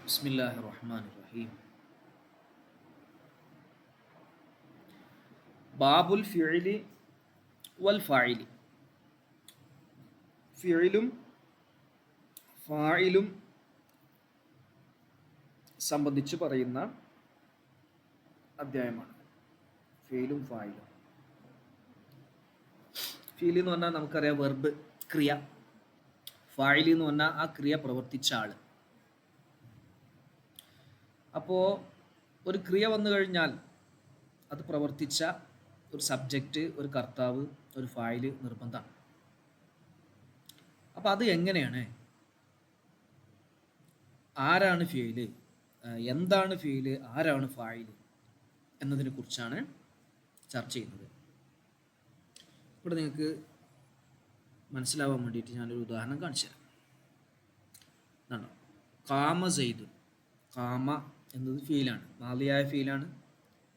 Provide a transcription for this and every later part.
ബിസ്മില്ലാഹിർ റഹ്മാനിർ റഹീം. ബാബുൽ ഫിഇലി വൽ ഫാഇലി. ഫിഇലും ഫാഇലും സംബന്ധിച്ച് പറയുന്ന അധ്യായമാണ് ഫിഇലും ഫാഇലും. ഫിഇൽ എന്ന് പറഞ്ഞാൽ നമുക്കറിയാം വെർബ്, ക്രിയ. ഫാഇൽ എന്ന് പറഞ്ഞാൽ ആ ക്രിയ പ്രവർത്തിച്ച ആള്. അപ്പോൾ ഒരു ക്രിയ വന്നു കഴിഞ്ഞാൽ അത് പ്രവർത്തിച്ച ഒരു സബ്ജക്റ്റ്, ഒരു കർത്താവ്, ഒരു ഫായില് നിർബന്ധമാണ്. അപ്പം അത് എങ്ങനെയാണ്, ആരാണ് ഫിയില്, എന്താണ് ഫിയില്, ആരാണ് ഫായില് എന്നതിനെ കുറിച്ചാണ് ചർച്ച ചെയ്യുന്നത്. ഇവിടെ നിങ്ങൾക്ക് മനസ്സിലാവാൻ വേണ്ടിയിട്ട് ഞാനൊരു ഉദാഹരണം കാണിച്ചു തരാം. ഇതാണോ, കാമ സെയ്ദുൻ. കാമ എന്നത് ഫീലാണ്, മാലിയായ ഫീലാണ്.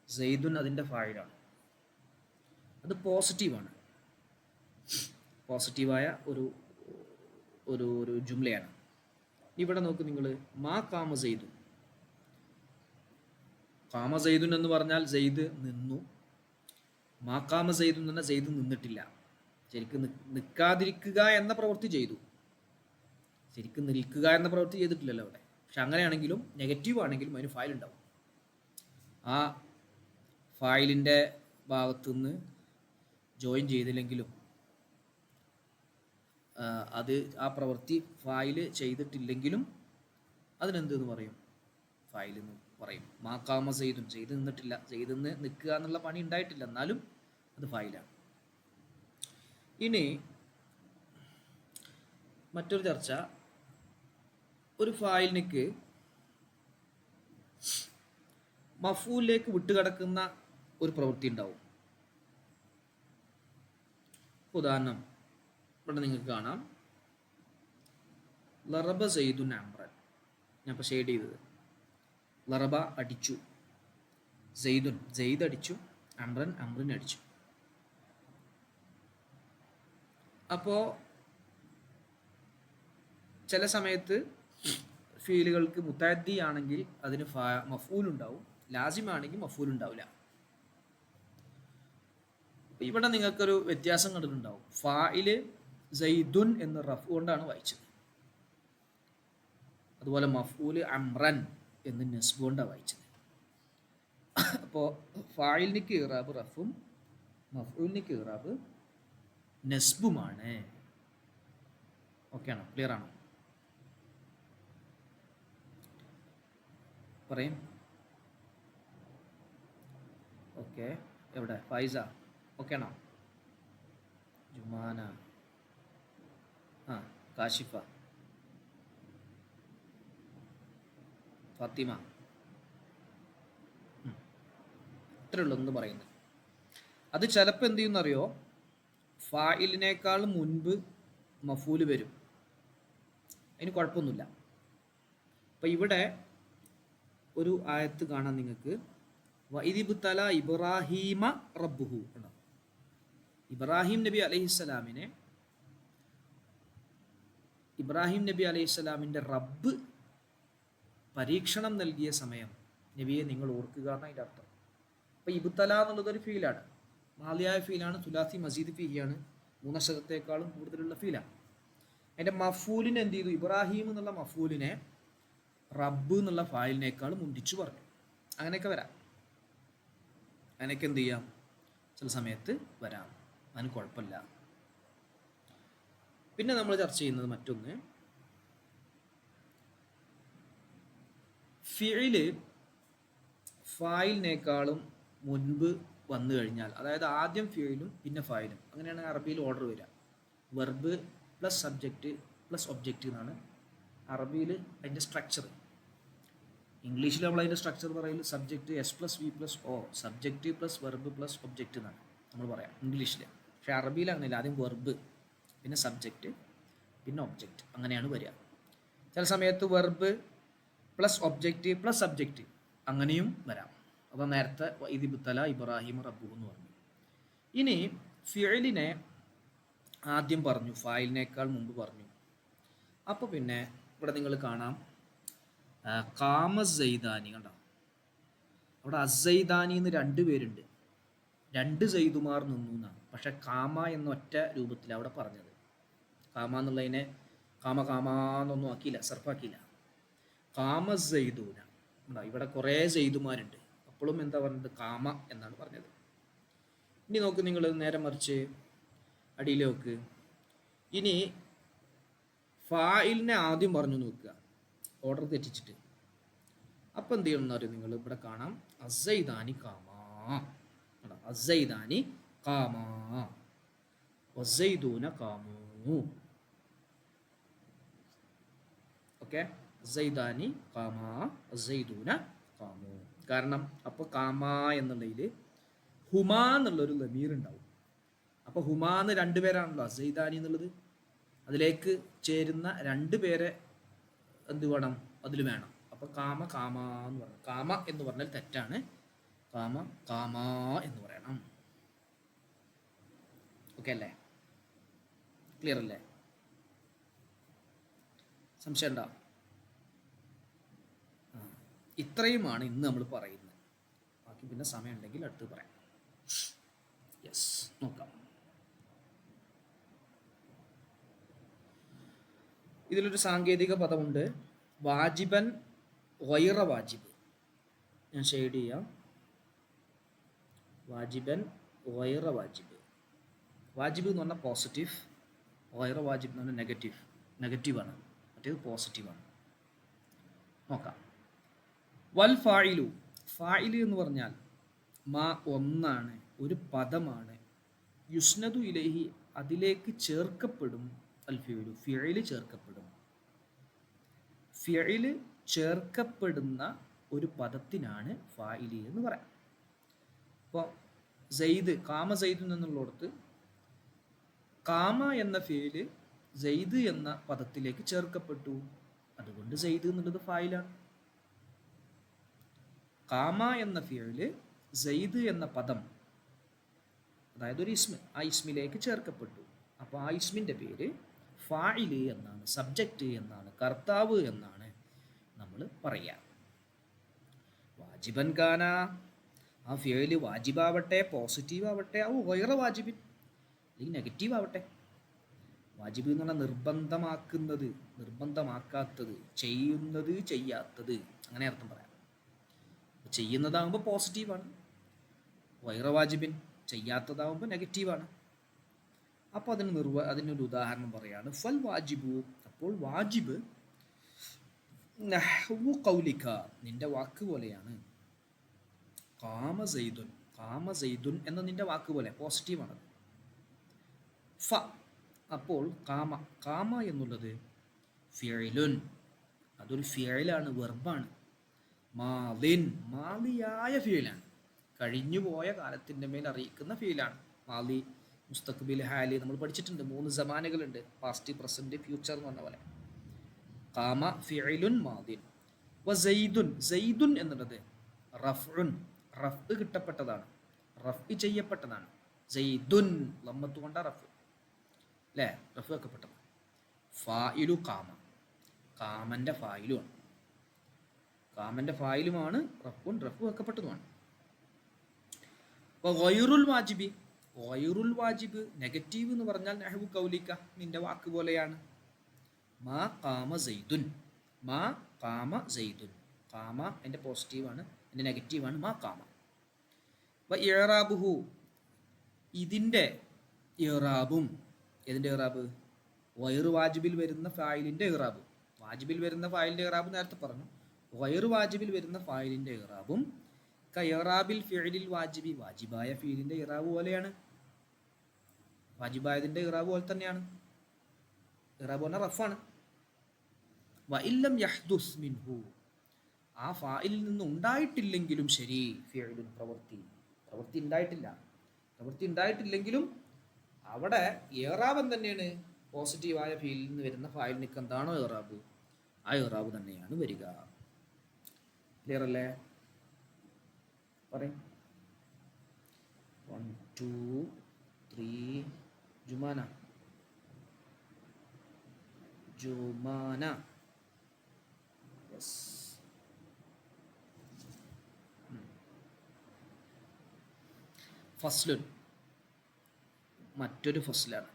സെയ്ദുൻ അതിൻ്റെ ഫായിലാണ്. അത് പോസിറ്റീവാണ്, പോസിറ്റീവായ ഒരു ഒരു ഒരു ജുംലയാണ്. ഇവിടെ നോക്ക് നിങ്ങൾ, മാ കാമ സെയ്ദുൻ. കാമ സെയ്ദുൻ എന്ന് പറഞ്ഞാൽ സെയ്ദ് നിന്നു. മാ കാമ സെയ്ദുൻ എന്ന് പറഞ്ഞാൽ സെയ്ദ് നിന്നിട്ടില്ല. ശരിക്കും നിൽക്കാതിരിക്കുക എന്ന പ്രവൃത്തി ചെയ്തു, ശരിക്കും നിൽക്കുക എന്ന പ്രവൃത്തി ചെയ്തിട്ടില്ലല്ലോ അവിടെ. പക്ഷെ അങ്ങനെയാണെങ്കിലും നെഗറ്റീവ് ആണെങ്കിലും അതിന് ഫയൽ ഉണ്ടാവും. ആ ഫയലിൻ്റെ ഭാഗത്തുനിന്ന് ജോയിൻ ചെയ്തില്ലെങ്കിലും അത് ആ പ്രവൃത്തി ഫയൽ ചെയ്തിട്ടില്ലെങ്കിലും അതിനെന്തെന്ന് പറയും, ഫയൽ എന്ന് പറയും. മാക്കാമ സെയ്തുൻ, ചെയ്ത് നിന്നിട്ടില്ല, ചെയ്തെന്ന് നിൽക്കുക എന്നുള്ള പണി ഉണ്ടായിട്ടില്ല, എന്നാലും അത് ഫയലാണ്. ഇനി മറ്റൊരു ചർച്ച, ഒരു ഫായിലിനേക്ക് മഫൂലിലേക്ക് വിട്ടുകിടക്കുന്ന ഒരു പ്രവൃത്തി ഉണ്ടാവും. ഉദാഹരണം ഇവിടെ നിങ്ങൾക്ക് കാണാം, ലറബ സെയ്ദുൻ അംറൻ. ഞാൻ ഇപ്പോൾ ഷെയ്ഡ് ചെയ്തത്, ലറബ അടിച്ചു, സെയ്ദുൻ സെയ്ദ് അടിച്ചു, അംറൻ അംറിൻ അടിച്ചു. അപ്പോൾ ചില സമയത്ത് ഫീലുകൾക്ക് മുത്തഅദ്ദി ആണെങ്കിൽ അതിന് മഫൂൽ ഉണ്ടാവും, ലാസിമാണെങ്കിൽ മഫൂൽ ഉണ്ടാവില്ല. ഇവിടെ നിങ്ങൾക്കൊരു വ്യത്യാസം കണ്ടിട്ടുണ്ടാവും. ഫായില് സെയ്ദുൻ എന്ന് റഫ് കൊണ്ടാണ് വായിച്ചത്, അതുപോലെ മഫൂല് അംറൻ എന്ന് നസ്ബ് കൊണ്ടാണ് വായിച്ചത്. അപ്പോൾ ഫായിലിനിക്ക് ഇറാബ് റഫും മഫൂലിനിക്ക് ഇറാബ് നസ്ബുമാണ്. ഓക്കെ ആണോ, ക്ലിയർ ആണോ? പറയും. ഓക്കെ, എവിടെ ഫൈസ? ഓക്കെ ആണോ? ജുമാന, ആ കാശിഫ, ഫാത്തിമ, ഇത്രയുള്ളൂ എന്ന് പറയുന്നത്. അത് ചിലപ്പോൾ എന്ത് ചെയ്യുന്നറിയോ, ഫായിലിനേക്കാൾ മുൻപ് മഫൂല് വരും, അതിന് കുഴപ്പമൊന്നുമില്ല. അപ്പം ഇവിടെ ഒരു ആയത്ത് കാണാൻ നിങ്ങൾക്ക്, വഇദിബ്തല ഇബ്രാഹീമ റബ്ബുഹു. ഇബ്രാഹിം നബി അലൈഹിസ്സലാമിനെ, ഇബ്രാഹിം നബി അലൈഹിസ്സലാമിൻ്റെ റബ്ബ് പരീക്ഷണം നൽകിയ സമയം നബിയെ നിങ്ങൾ ഓർക്കുക എന്നാണ് അതിൻ്റെ അർത്ഥം. അപ്പോൾ ഇബ്തല എന്നുള്ളതൊരു ഫീലാണ്, മാലിയായ ഫീലാണ്, തുലാത്തി മസീദ് ഫീയാണ്, മൂന്നക്ഷരത്തേക്കാളും കൂടുതലുള്ള ഫീലാണ്. അതിൻ്റെ മഫൂലിനെ എന്ത് ചെയ്തു, ഇബ്രാഹിം എന്നുള്ള മഫൂലിനെ റബ്ബ് എന്നുള്ള ഫായിലിനേക്കാളും മുണ്ടിച്ചു പറഞ്ഞു. അങ്ങനെയൊക്കെ വരാം, അങ്ങനെയൊക്കെ എന്ത് ചെയ്യാം, ചില സമയത്ത് വരാം, അതിന് കുഴപ്പമില്ല. പിന്നെ നമ്മൾ ചർച്ച ചെയ്യുന്നത് മറ്റൊന്ന്, ഫിഇല് ഫായിലിനേക്കാളും മുൻപ് വന്നു കഴിഞ്ഞാൽ, അതായത് ആദ്യം ഫിഇലും പിന്നെ ഫായിലും, അങ്ങനെയാണ് അറബിയിൽ ഓർഡർ വരിക. Verb plus subject plus object എന്നാണ് അറബിയിൽ അതിൻ്റെ സ്ട്രക്ചർ. ഇംഗ്ലീഷിൽ നമ്മൾ അതിൻ്റെ സ്ട്രക്ചർ പറയുന്നത് subject S plus V plus O, subject plus verb plus object എന്നാണ് നമ്മൾ പറയാം ഇംഗ്ലീഷിൽ. പക്ഷേ അറബിയിൽ അങ്ങനെയില്ല, ആദ്യം വെർബ് പിന്നെ സബ്ജക്റ്റ് പിന്നെ ഒബ്ജക്റ്റ്, അങ്ങനെയാണ് വരിക. ചില സമയത്ത് verb plus object plus subject അങ്ങനെയും വരാം. അപ്പോൾ നേരത്തെ വഇദിബ്തല ഇബ്രാഹിം റബ്ബുഹു എന്ന് പറഞ്ഞു. ഇനി ഫിഇലിനെ ആദ്യം പറഞ്ഞു, ഫായിലിനേക്കാൾ മുമ്പ് പറഞ്ഞു. അപ്പോൾ പിന്നെ ഇവിടെ നിങ്ങൾ കാണാം, കാമ സൈദാനി കണ്ടോ, അവിടെ അസൈദാനി എന്ന് 2 പേരുണ്ട്, 2 സൈദുമാർ നിന്നു എന്നാണ്. പക്ഷെ കാമ എന്ന ഒറ്റ രൂപത്തിൽ അവിടെ പറഞ്ഞത്. കാമ എന്നുള്ളതിനെ കാമാന്നൊന്നും ആക്കിയില്ല, സർഫാക്കിയില്ല. കാമ സൈദൂന, ഇവിടെ കുറേ സൈദുമാരുണ്ട്, അപ്പോഴും എന്താ പറഞ്ഞത്, കാമ എന്നാണ് പറഞ്ഞത്. ഇനി നോക്ക് നിങ്ങൾ നേരെ മറിച്ച് അടിയിൽ നോക്ക്. ഇനി ഫായിലിനെ ആദ്യം പറഞ്ഞു നോക്കുക, ഓർഡർ തെറ്റിച്ചിട്ട്. അപ്പം എന്ത് ചെയ്യണം എന്നറിയോ, നിങ്ങൾ ഇവിടെ കാണാം അസൈദാനി കാമാ, അസൈദാനി കാമാ വസൈദൂന കാമു. ഓക്കെ, സൈദാനി കാമാ സൈദൂന കാമു. കാരണം അപ്പോൾ കാമാ എന്നുള്ളതിൽ ഹുമാ എന്നുള്ളൊരു ലമീർ ഉണ്ടാവും. അപ്പോൾ ഹുമാന്ന് 2 പേരാണല്ലോ സൈദാനി എന്നുള്ളത്, അതിലേക്ക് ചേരുന്ന 2 പേരെ എന്ത് വേണം, അതിൽ വേണം. അപ്പോൾ കാമ എന്ന് പറയണം. കാമ എന്ന് പറഞ്ഞാൽ തെറ്റാണ്, കാമാ എന്ന് പറയണം. ഓക്കെ അല്ലേ, ക്ലിയർ അല്ലേ, സംശയം ഉണ്ടോ? ഇത്രയുമാണ് ഇന്ന് നമ്മൾ പറയുന്നത്. ബാക്കി പിന്നെ സമയം ഉണ്ടെങ്കിൽ അടുത്ത് പറയാം. യെസ്, നോക്കാം. ഇതിലൊരു സാങ്കേതിക പദമുണ്ട്, വാജിബൻ ഗൈറ വാജിബ്. ഞാൻ ഷെയ്ഡ് ചെയ്യാം. വാജിബൻ ഗൈറ വാജിബ്. വാജിബ് എന്ന് പറഞ്ഞാൽ പോസിറ്റീവ്, ഗൈറ വാജിബ് എന്ന് പറഞ്ഞാൽ നെഗറ്റീവാണ്, മറ്റേത് പോസിറ്റീവാണ്. നോക്കാം. വൽ ഫായിലു, ഫായില് എന്ന് പറഞ്ഞാൽ ഒന്നാണ്, ഒരു പദമാണ്. യുസ്നദു ഇലൈഹി, അതിലേക്ക് ചേർക്കപ്പെടും. അൽ ഫിഅലു, ഫിഅല് ചേർക്കപ്പെടും. ഫിഅല് ചേർക്കപ്പെടുന്ന ഒരു പദത്തിനാണ് ഫായിലി എന്ന് പറയാം. അപ്പോൾ സെയ്ദ്, കാമ സെയ്ദ് എന്നുള്ളിടത്ത് കാമ എന്ന ഫിഅല് സെയ്ദ് എന്ന പദത്തിലേക്ക് ചേർക്കപ്പെട്ടു, അതുകൊണ്ട് സെയ്ദ് എന്നുള്ളത് ഫായിലാണ്. കാമ എന്ന ഫിഅല് സെയ്ദ് എന്ന പദം, അതായത് ഒരു ഇസ്മ, ആ ഇസ്മിലേക്ക് ചേർക്കപ്പെട്ടു. അപ്പോൾ ആ ഇസ്മിൻ്റെ പേര് ഫായില് എന്നാണ്, സബ്ജക്റ്റ് എന്നാണ്, കർത്താവ് എന്നാണ് നമ്മൾ പറയുക. വാജിബൻ കാന, ആ ഫിഅല് വാജിബാവട്ടെ, പോസിറ്റീവ് ആവട്ടെ, ഔ ഗൈറ വാജിബിൻ, അല്ലെങ്കിൽ നെഗറ്റീവ് ആവട്ടെ. വാജിബ് എന്ന് പറഞ്ഞാൽ നിർബന്ധമാക്കുന്നത്, നിർബന്ധമാക്കാത്തത്, ചെയ്യുന്നത്, ചെയ്യാത്തത്, അങ്ങനെ അർത്ഥം പറയാം. ചെയ്യുന്നതാകുമ്പോൾ പോസിറ്റീവാണ്, ഗൈറ വാജിബിൻ ചെയ്യാത്തതാകുമ്പോൾ നെഗറ്റീവാണ്. അപ്പോൾ അതിനൊരു ഉദാഹരണം പറയാണ്, ഫൽ വാജിബു, അപ്പോൾ വാജിബ് നഹ്വു ഖൗലിക, നിന്റെ വാക്ക് പോലെയാണ്. കാമ സെയ്ദുൻ എന്ന നിന്റെ വാക്ക് പോലെ പോസിറ്റീവാണ്. ഫ, അപ്പോൾ കാമ എന്നുള്ളത് ഫിഅലുൻ, അതൊരു ഫിഅലാണ്, വെർബാണ്. മാലിൻ, മാലിയായ ഫിഅലാണ്, കഴിഞ്ഞുപോയ കാലത്തിൻ്റെ മേൽ അറിയിക്കുന്ന ഫിഅലാണ്. മാലി, മുസ്തഖ്ബിൽ, ഹാലി നമ്മൾ പഠിച്ചിട്ടുണ്ട്. 3 സമാനകളുണ്ട്, പാസ്റ്റ്, പ്രസന്റ്, ഫ്യൂച്ചർ എന്ന് പറഞ്ഞ പോലെ. കാമ ഫിഅലുൻ മാദിൻ. വസൈദുൻ, സെയ്ദുൻ എന്നുള്ളത് റഫ്ഉൻ, റഫ് കിട്ടപ്പെട്ടതാണ്, റഫ് ചെയ്യപ്പെട്ടതാണ്. സെയ്ദുൻ ലമ്മത്ത് കൊണ്ട റഫ് അല്ലേ, റഫ് വെക്കപ്പെട്ടത്. ഫായിലു കാമ, കാമൻ്റെ ഫായിലുമാണ്, കാമൻ്റെ ഫായിലുമാണ്, റഫുൻ റഫ് വെക്കപ്പെട്ടതുമാണ്. അപ്പോൾ ഗൈറുൽ വാജിബി, ഗൈറുൽ വാജിബ് നെഗറ്റീവ് എന്ന് പറഞ്ഞാൽ നഹ്വു ഖൗലിക, നിന്റെ വാക്ക് പോലെയാണ്. മാ കാമ സെയ്ദുൻ, മാ കാമ സെയ്ദുൻ, കാമ എൻ്റെ പോസിറ്റീവാണ്, എൻ്റെ നെഗറ്റീവാണ് മാ കാമ. വ ഇറാബുഹു, ഇതിൻ്റെ ഇറാബും, ഏതിൻ്റെ ഇറാബ്, ഗൈറു വാജിബിൽ വരുന്ന ഫായിലിൻ്റെ ഇറാബ്. വാജിബിൽ വരുന്ന ഫായിലിൻ്റെ ഇറാബ് നേരത്തെ പറഞ്ഞു, ഗൈറു വാജിബിൽ വരുന്ന ഫായിലിൻ്റെ ഇറാബും കഇറാബിൽ ഫിഅലിൽ വാജിബി, വാജിബായ ഫീലിൻ്റെ ഇറാബ് പോലെയാണ്, വാജിബായതിൻ്റെ ഇറാബ് പോലെ തന്നെയാണ്. ഇറാബ് പറഞ്ഞാൽ റഫാണ്. വ ഇല്ലം യഹ്ദുസ് മിൻഹു, ആ ഫായിലിൽ നിന്ന് ഉണ്ടായിട്ടില്ലെങ്കിലും ശരി, ഫിഅലുൻ പ്രവൃത്തി ഉണ്ടായിട്ടില്ലെങ്കിലും അവിടെ ഇറാബ് തന്നെയാണ്, പോസിറ്റീവായ ഫീലിൽ നിന്ന് വരുന്ന ഫായിലിനൊക്കെ എന്താണോ ഇറാബ്, ആ ഇറാബ് തന്നെയാണ് വരിക. ക്ലിയർ അല്ലേ? പറയും. 1 2 3 ജുമാന യെസ്. ഫസ്ലുൻ, മറ്റൊരു ഫസ്ലാണ്.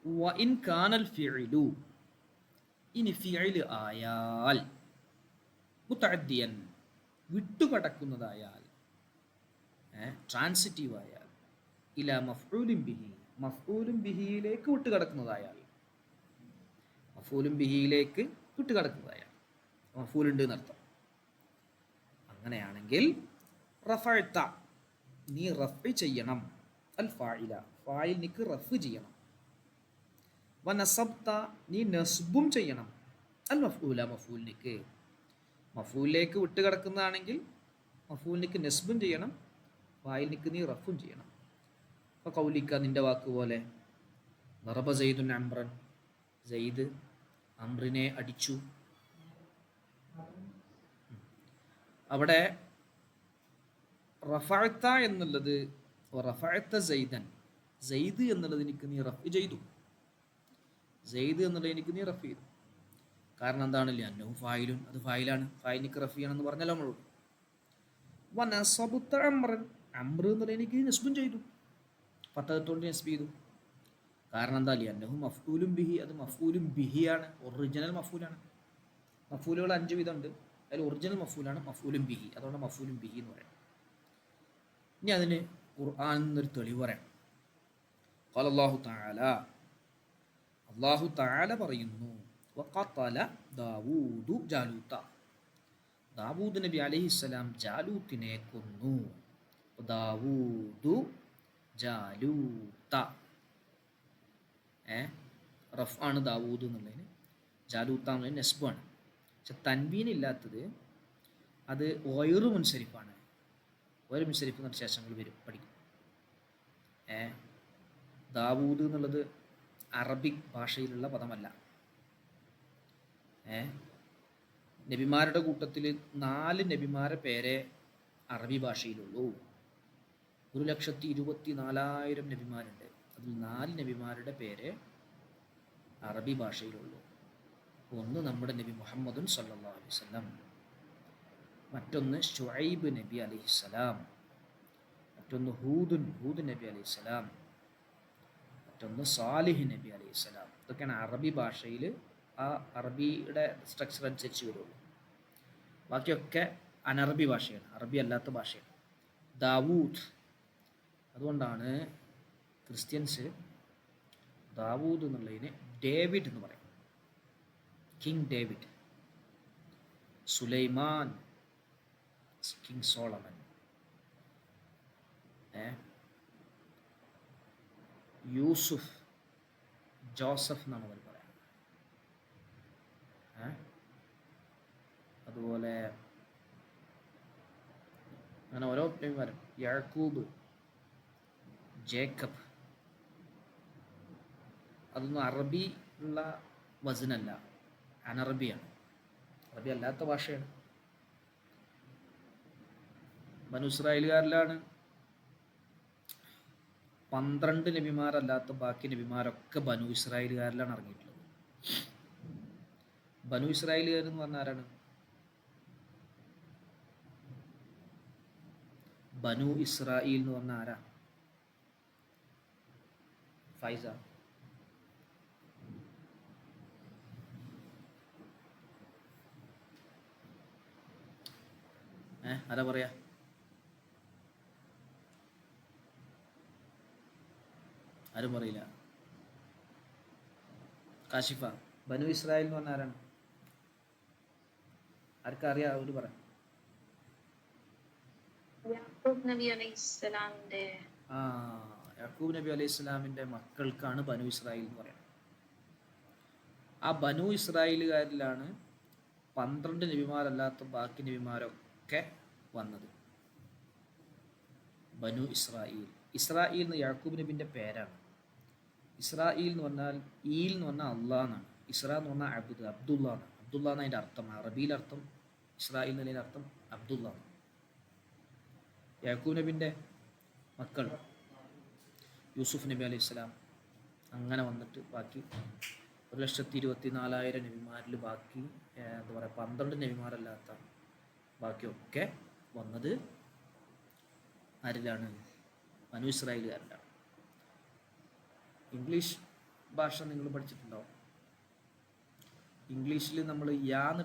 വ ഇൻ കാനൽ ഫിഇലു, ഇനി ഫിഇൽ ആയാൽ, മുതഅദ്ദിയൻ, വിട്ടുകടക്കുന്നതായാൽ, ട്രാൻസിറ്റീവ് ആയാൽ, ഇല മഫ്ഊലിൻ ബിഹി, മഫ്ഊലുൻ ബിഹിയിലേക്ക് വിട്ടുകടക്കുന്നതായാൽ, മഫ്ഊലുൻ ബിഹിയിലേക്ക് വിട്ടുകടക്കുന്നതായാൽ, മഫ്ഊൽ ഉണ്ട് എന്നർത്ഥം. അങ്ങനെയാണെങ്കിൽ റഫഅത, നീ റഫ് ചെയ്യണം, അൽ ഫാഇല, ഫായിലിനിക്ക് റഫ് ചെയ്യണം. വ നസബ്ത, നീ നസ്ബും ചെയ്യണം, അൽ മഫ്ഊല, മഫ്ഊലിനിക്ക്. മഫ്ഊലിലേക്ക് വിട്ടുകിടക്കുന്നതാണെങ്കിൽ മഫ്ഊലിനിക്ക് നസ്ബും ചെയ്യണം, ഫായിലിനിക്ക് നീ റഫും ചെയ്യണം. അപ്പോൾ കൗലിക്ക, നിന്റെ വാക്ക് പോലെ, ദറബ സൈദുൻ അംറൻ, സൈദ് അംറിനെ അടിച്ചു. അവിടെ റഫഅത എന്നുള്ളത്, റഫഅത സൈദൻ, സൈദ് എന്നുള്ളത് എനിക്ക് നീ റഫ് ചെയ്തു, സൈദ് എന്നുള്ളത് എനിക്ക് നീ റഫ് ചെയ്തു. കാരണം എന്താണ്? ലഅന്നഹു ഫായിലുൻ, അത് ഫായിലാണ്, ഫായിലിനിക്ക് റഫ് ചെയ്യണം എന്ന് പറഞ്ഞല്ലോ നമ്മളോട്. വ നസബ്ത അംറൻ, അംർ എന്നുള്ളത് എനിക്ക് നസ്ബും ചെയ്തു, ഫതഹത്തോണ്ട് നസ്ബ് ചെയ്തു. കാരണം എന്താ? ലഅന്നഹു മഫ്ഊലുൻ ബിഹി, അത് മഫ്ഊലുൻ ബിഹിയാണ്, ഒറിജിനൽ മഫ്ഊലാണ്. മഫ്ഊലുകൾ 5 വിധമുണ്ട്, അതിൽ ഒറിജിനൽ മഫ്ഊലാണ് മഫ്ഊലുൻ ബിഹി, അതുകൊണ്ട് മഫ്ഊലുൻ ബിഹി എന്ന് പറയാം. ഇനി അതിന് ഖുർആനിൽ നിന്നൊരു തെളിവ് പറയാം. ഖാല അല്ലാഹു തആല, അല്ലാഹു തആല പറയുന്നു, വഖതല ദാവൂദു ജാലൂത, ദാവൂദ് നബി അലൈഹിസ്സലാം ജാലൂത്തിനെ കൊന്നു. ദാവൂദു ജാലൂത, റഫ് ആണ് ദാവൂദ് എന്നുള്ളതിന്, ജാലൂത്ത എന്നുള്ളതിന് നസ്ബാണ്. പക്ഷെ തൻവീൻ ഇല്ലാത്തത് അത് വൈറു മുൻസരിഫാണ്. വൈറു മുൻസരിഫ് എന്ന ശേഷങ്ങൾ വരും, പഠിക്കും. ദാവൂദ് എന്നുള്ളത് അറബിക് ഭാഷയിലുള്ള പദമല്ല. നബിമാരുടെ കൂട്ടത്തിൽ 4 നബിമാരെ പേരെ അറബി ഭാഷയിലുള്ളൂ. 1,24,000 നബിമാരുണ്ട്, അതിൽ 4 നബിമാരുടെ പേരെ അറബി ഭാഷയിലുള്ളൂ. ഒന്ന് നമ്മുടെ നബി മുഹമ്മദുൻ സല്ലല്ലാഹു അലൈഹി വസല്ലം, മറ്റൊന്ന് ശുഐബ് നബി അലൈഹിസ്സലാം, മറ്റൊന്ന് ഹൂദ് നബി അലൈഹിസ്സലാം, മറ്റൊന്ന് സാലിഹ് നബി അലൈഹിസ്സലാം. ഇതൊക്കെയാണ് അറബി ഭാഷയിൽ ആ അറബിയുടെ സ്ട്രക്ചർ അനുസരിച്ച് വരുള്ളൂ. ബാക്കിയൊക്കെ അനറബി ഭാഷയാണ്, അറബി അല്ലാത്ത ഭാഷയാണ്. ദാവൂദ്, അതുകൊണ്ടാണ് ക്രിസ്ത്യൻസ് ദാവൂദ് എന്നുള്ളതിന് ഡേവിഡ് എന്ന് പറയും, king David. Sulaiman, king Solomon. Yusuf, Joseph എന്നാണ് അവർ പറയാം. അതുപോലെ അങ്ങനെ ഓരോ പേരും, യാക്കൂബ്, ജേക്കബ്. അതൊന്നും അറബി ഉള്ള വസനല്ല, അനറബിയാണ്, അറബി അല്ലാത്ത ഭാഷയാണ്. ബനു ഇസ്രായേലുകാരിലാണ് 12 നബിമാരല്ലാത്ത ബാക്കി നബിമാരൊക്കെ ബനു ഇസ്രായേലുകാരിലാണ് ഇറങ്ങിയിട്ടുള്ളത്. ബനു ഇസ്രായേലുകാർ എന്ന് പറഞ്ഞാൽ ആരാണ്? ബനു ഇസ്രായേൽ എന്ന് പറഞ്ഞാൽ ആരാ? ഫൈസ, ആരാ പറയാ? ആരും പറയില്ല. കാശിഫ, ബനു ഇസ്രായേൽ എന്ന് പറഞ്ഞാൽ ആരാണ്? ആർക്കറിയാം? അവര് പറ. യാക്കൂബ് നബി അലൈഹി ഇസ്ലാമിന്റെ മക്കൾക്കാണ് ബനു ഇസ്രായേൽ എന്ന് പറയുന്നത്. ആ ബനു ഇസ്രായേലുകാരിലാണ് 12 നബിമാരല്ലാത്ത ബാക്കി നബിമാരൊക്കെ വന്നത്. ബനു ഇസ്രായേൽ, ഇസ്രായേൽ എന്ന് യാക്കൂബ് നബിന്റെ പേരാണ്. ഇസ്രായേൽ എന്ന് പറഞ്ഞാൽ, ഈൽ എന്ന് പറഞ്ഞാൽ അള്ളാഹ് എന്നാണ്, ഇസ്ര എന്ന് പറഞ്ഞാൽ അബ്ദ്, അബ്ദുള്ള ആണ്. അബ്ദുള്ള എന്ന് അതിൻ്റെ അർത്ഥം, അറബിയിൽ അർത്ഥം ഇസ്രായേൽ എന്നതിൻ്റെ അർത്ഥം അബ്ദുള്ള ആണ്. യാക്കൂബ് നബിൻ്റെ മക്കൾ യൂസുഫ് നബി അലൈഹി സ്വലാം, അങ്ങനെ വന്നിട്ട് ബാക്കി 1,24,000 നബിമാരിൽ ബാക്കി എന്താ പറയുക 12 നബിമാരല്ലാത്ത ബാക്കിയൊക്കെ വന്നത് ആരിലാണ്? ബനു ഇസ്രായേലുകാരിലാണ്. ഇംഗ്ലീഷ് ഭാഷ നിങ്ങൾ പഠിച്ചിട്ടുണ്ടാവും. ഇംഗ്ലീഷിൽ നമ്മൾ യാന്ന്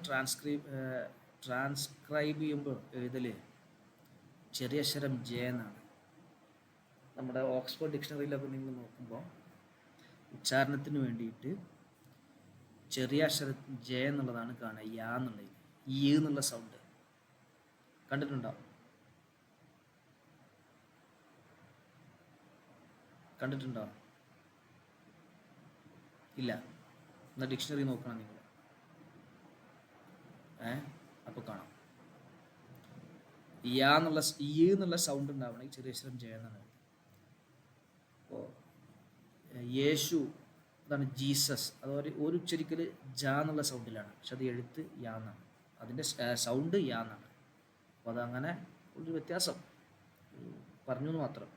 ട്രാൻസ്ക്രൈബ് ചെയ്യുമ്പോൾ എഴുതല് ചെറിയ അക്ഷരം ജെ എന്നാണ്. നമ്മുടെ ഓക്സ്ഫോർഡ് ഡിക്ഷണറിയിലൊക്കെ നിങ്ങൾ നോക്കുമ്പോൾ ഉച്ചാരണത്തിന് വേണ്ടിയിട്ട് ചെറിയ അക്ഷരം ജെ എന്നുള്ളതാണ് കാണുക, യാ എന്നുള്ളത്, ഈ എന്നുള്ള സൗണ്ട് കണ്ടിട്ടുണ്ടോ? കണ്ടിട്ടുണ്ടോ? ഇല്ല. എന്നാൽ ഡിക്ഷണറി നോക്കണം നിങ്ങൾ. അപ്പോൾ കാണാം. യാ എന്നുള്ള സൗണ്ട് ഉണ്ടാവണമെങ്കിൽ ചെറിയ അക്ഷരം ജയ എന്നാണ്. അപ്പോൾ യേശു, അതാണ് ജീസസ്, അതുപോലെ ഒരു ഉച്ചരിക്കൽ ജ എന്നുള്ള സൗണ്ടിലാണ്, പക്ഷെ അത് എഴുത്ത് യാ എന്നാണ്, അതിൻ്റെ സൗണ്ട് യാ എന്നാണ്. അപ്പോൾ അതങ്ങനെ ഒരു വ്യത്യാസം പറഞ്ഞു എന്ന് മാത്രം.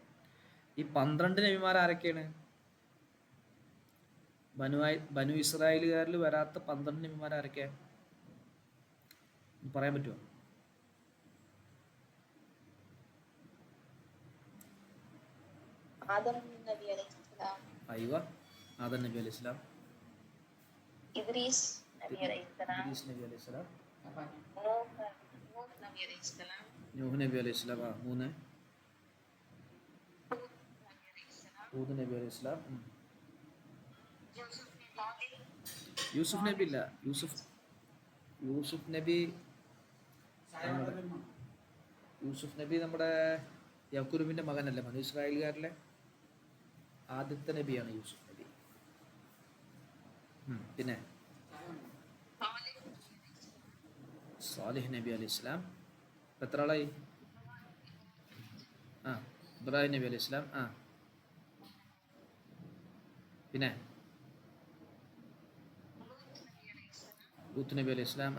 ഈ 12 നബിമാർ ആരൊക്കെയാണ്? ബനു ഇസ്രായേലുകാരിൽ വരാത്ത 12 നബിമാർ ആരൊക്കെയാണ് പറയാൻ പറ്റുമോ? ആദം നബി അലൈഹിസ്സലാം, ആദം നബി അലൈഹിസ്സലാം, ഇദ്രീസ് നബി അലൈഹിസ്സലാം, നൂഹ് നബി അലൈഹിസ്സലാം, ഹൂദ് നബി അലൈഹിസ്സലാം, യൂസുഫ് നബി ഇല്ല. യൂസുഫ് നബി നമ്മുടെ യാക്കൂബിന്റെ മകനല്ലേ? ബനു ഇസ്രായേലുകാരിലെ ആദ്യത്തെ നബിയാണ് യൂസുഫ് നബി. പിന്നെ സാലിഹ് നബി അലൈഹി ഇസ്ലാം. എത്ര ആളായി? ഇബ്രാഹിം നബി അലൈഹി ഇസ്ലാം. പിന്നെ ലൂത്ത് നബി അലൈഹി ഇസ്ലാം.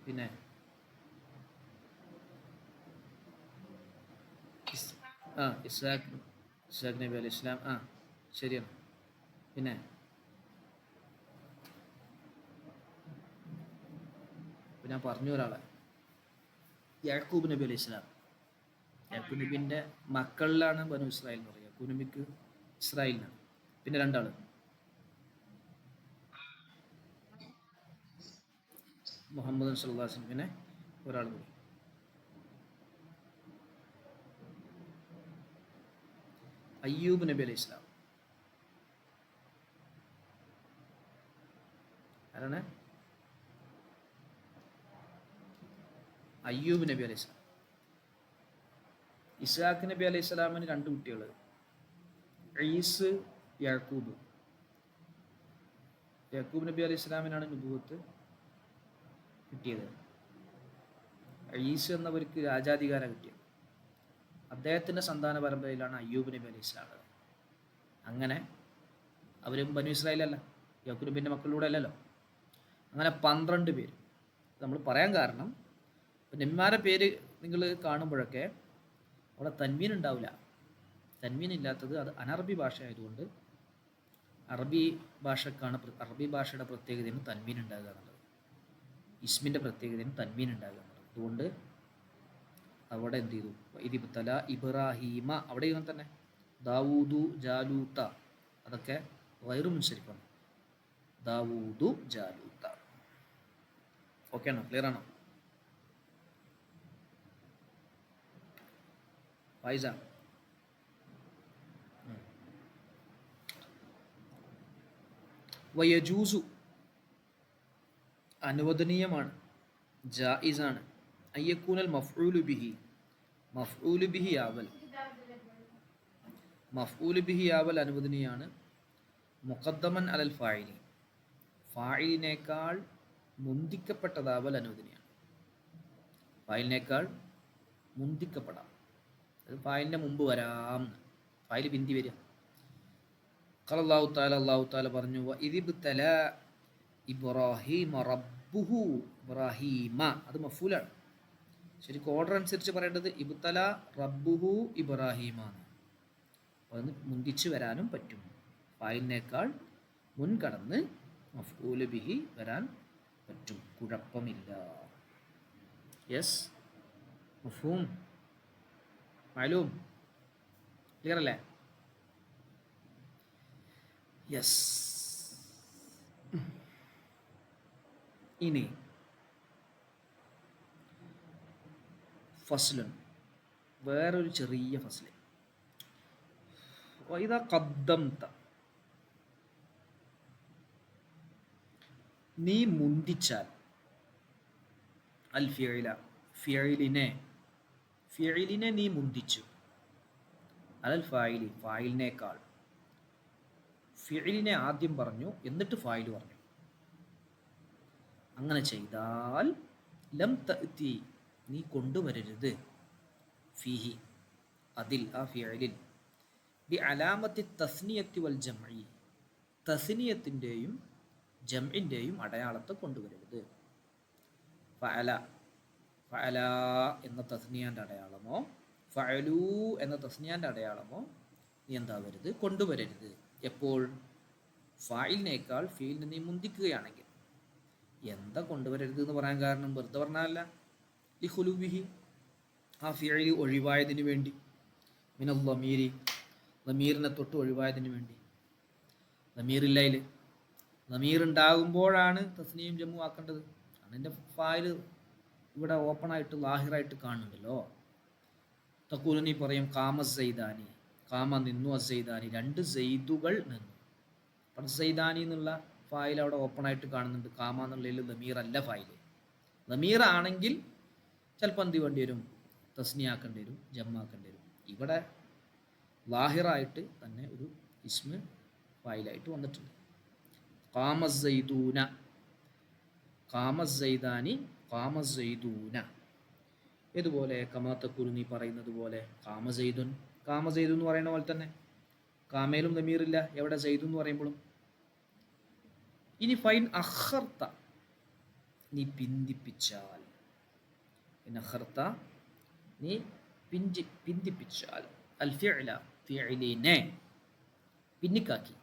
പിന്നെ ഇസ്ഹാഖ് നബി അലൈഹി ഇസ്ലാം. ശരിയാണ്. പിന്നെ ഞാൻ പറഞ്ഞു ഒരാളെ, യാക്കൂബ് നബി അലൈഹി ഇസ്ലാം. യാക്കൂബ് നബിൻ്റെ മക്കളിലാണ് ബനു ഇസ്രായേൽ എന്ന് പറയുക. യാക്കൂബ് നബിക്ക് ഇസ്രായേലിനാണ്. പിന്നെ 2 ആള്, മുഹമ്മദ് സല്ലല്ലാഹു അലൈഹി വസല്ലം. പിന്നെ ഒരാൾ കൂടി, അയ്യൂബ് നബി അലൈഹി ഇസ്ലാം. ആരാണ്? അയ്യൂബ് നബി അലൈഹി ഇസ്ലാം. ഇസ്ഹാഖ് നബി അലൈഹി സ്വലാമിന് 2 കുട്ടികൾ, ഈസ്, യാക്കൂബ്. യാക്കൂബ് നബി അലൈഹി സ്വലാമിനാണ് നുബുവത്ത് കിട്ടിയത്. ഈസ് എന്നവർക്ക് രാജാധികാരം കിട്ടിയത്. അദ്ദേഹത്തിൻ്റെ സന്താന പരമ്പരയിലാണ് അയ്യൂബ് നബി അലൈഹി സ്വലാം. അങ്ങനെ അവരും ബനു ഇസ്രായേലല്ല, യാക്കൂബ് നബിൻ്റെ മക്കളിലൂടെ അല്ലല്ലോ. അങ്ങനെ 12 പേര് നമ്മൾ പറയാൻ കാരണം, നബിമാരുടെ പേര് നിങ്ങൾ കാണുമ്പോഴൊക്കെ അവിടെ തൻവീൻ ഉണ്ടാവില്ല. തൻവീൻ ഇല്ലാത്തത് അത് അനറബി ഭാഷ ആയതുകൊണ്ട് അറബി ഭാഷയുടെ പ്രത്യേകതയാണ് തൻവീൻ ഉണ്ടാകുക എന്നുള്ളത്. ഇസ്മിൻ്റെ പ്രത്യേകതയാണ് തൻവീൻ ഉണ്ടാകുക എന്നുള്ളത്. അതുകൊണ്ട് അവിടെ എന്ത് ചെയ്തു? ഇതിബ്തല ഇബ്രാഹീമ, അവിടെ ഇങ്ങനെ തന്നെ. ദാവൂദു, ജാലൂത്ത, അതൊക്കെ വൈറു മുൻസരിഫാണ്. ദാവൂദു, ജാലൂത്ത. ഓക്കെ ആണോ? ക്ലിയർ ആണോ? ഫൈസ, വയജൂസു, അനുവദനീയമാണ്, ജായിസാണ്, അയ്യക്കൂനൽ മഫ്ഊലു ബിഹി ആവൽ അനുവദനീയാണ്, മുഖദ്ദമൻ അലൽ ഫായിലി, ഫായിലിനേക്കാൾ മുന്തിക്കപ്പെട്ടതാവൽ അനുവദനീയാണ്. ഫായിലിനേക്കാൾ മുന്തിക്കപ്പെടാം, അത് ഫായിലിൻ്റെ മുമ്പ് വരാം. ഫായിൽ പിന്തി വരിക. ഖാലല്ലാഹു തആല, അല്ലാഹു തആല പറഞ്ഞു, വഇദിബ്തല ഇബ്രാഹീമ റബ്ബുഹു, ഇബ്രാഹീമ അത് മഫൂലാണ്. ശരിക്കും ഓർഡർ അനുസരിച്ച് പറയേണ്ടത് ഇബ്തല റബ്ബുഹു ഇബ്രാഹീമാണ്. അപ്പോൾ അത് മുന്തിച്ച് വരാനും പറ്റും. ഫായിലിനേക്കാൾ മുൻകടന്ന് മഫ്ഊല് ബിഹി വരാൻ പറ്റും, കുഴപ്പമില്ല. യെസ്, മഫ്ഹൂം, മാലൂം, ക്ലിയർ അല്ലേ? യെസ്. ഇനി ഫസ്ലുൻ, വേറൊരു ചെറിയ ഫസ്ല്. വൈദാ ഖദ്ദംത, നീ മുന്തിച്ചാൽ, അൽ ഫിഇല, ഫിഇലിനെ, ഫിഇലിനെ നീ മുന്തിച്ചു, അലൽ ഫായിലി, ഫായിലിനേക്കാൾ. ഫിഇലിനെ ആദ്യം പറഞ്ഞു എന്നിട്ട് ഫായിൽ പറഞ്ഞു. അങ്ങനെ ചെയ്താൽ ലം തഅതി, നീ കൊണ്ടുവരരുത്, ഫീഹി, അതിൽ, ആ ഫിഇലിൽ, ബി അലാമത്തി തസ്നിയത്തി വൽ ജംഇ, തസ്നിയത്തിൻ്റെയും ജംഇൻ്റെയും അടയാളത്തെ കൊണ്ടുവരരുത്. ഫഅല, ഫഅല എന്ന തസ്നിയാൻ്റെ അടയാളമോ ഫഅലൂ എന്ന തസ്നിയാൻ്റെ അടയാളമോ നീ എന്താവരുത്, കൊണ്ടുവരരുത്. എപ്പോൾ? ഫായിലിനേക്കാൾ ഫീലിനെ നീ മുന്തിക്കുകയാണെങ്കിൽ. എന്താ കൊണ്ടുവരരുത് എന്ന് പറയാൻ കാരണം വെറുതെ പറഞ്ഞല്ല, ലിഖുലുബിഹി, ആ ഫിഇലി ഒഴിവായതിന് വേണ്ടി, മിനൽ ലമീരി, ലമീറിനെ തൊട്ട് ഒഴിവായതിന് വേണ്ടി. ലമീറില്ലയിൽ, ലമീർ ഉണ്ടാകുമ്പോഴാണ് തസ്നിയും ജമ്മു ആക്കേണ്ടത്. അതിൻ്റെ ഫായിൽ ഇവിടെ ഓപ്പൺ ആയിട്ട് ലാഹിറായിട്ട് കാണുന്നുണ്ടല്ലോ. തക്കൂല, നീ പറയും കാമ സൈദാനി, കാമ നിന്നു, അസൈദാനി, രണ്ട് സെയ്ദുകൾ നിന്നു. അപ്പം സൈദാനി എന്നുള്ള ഫായിൽ അവിടെ ഓപ്പൺ ആയിട്ട് കാണുന്നുണ്ട്. കാമ എന്നുള്ളതിൽ ലമീർ അല്ല ഫായിൽ. ലമീർ ആണെങ്കിൽ ചിലപ്പോൾ എന്ത് വേണ്ടി വരും, തസ്നിയാക്കേണ്ടി വരും, ജമ്മാക്കേണ്ടി വരും. ഇവിടെ ലാഹിറായിട്ട് തന്നെ ഒരു ഇസ്മ് ഫായിലായിട്ട് വന്നിട്ടുണ്ട്. കാമ സൈദൂന, കാമ സൈദാനി, കാമ സൈദൂന. ഇതുപോലെ കമാത്തക്കുരു, നീ പറയുന്നത് പോലെ കാമ സൈദുൻ, കാമ സൈദു എന്ന് പറയുന്ന പോലെ തന്നെ കാമയിലും ലമീറില്ല, എവിടെ സൈദു എന്ന് പറയുമ്പോഴും. ഇനി ഫൈൻ അഖർത്ത, നീ പിന്തിപ്പിച്ചാൽ, അഖർത്ത നീ പിന്തിപ്പിച്ചാൽ, അൽ ഫിഇല, ഫിഇലിനെ പിന്നിക്കാക്കി,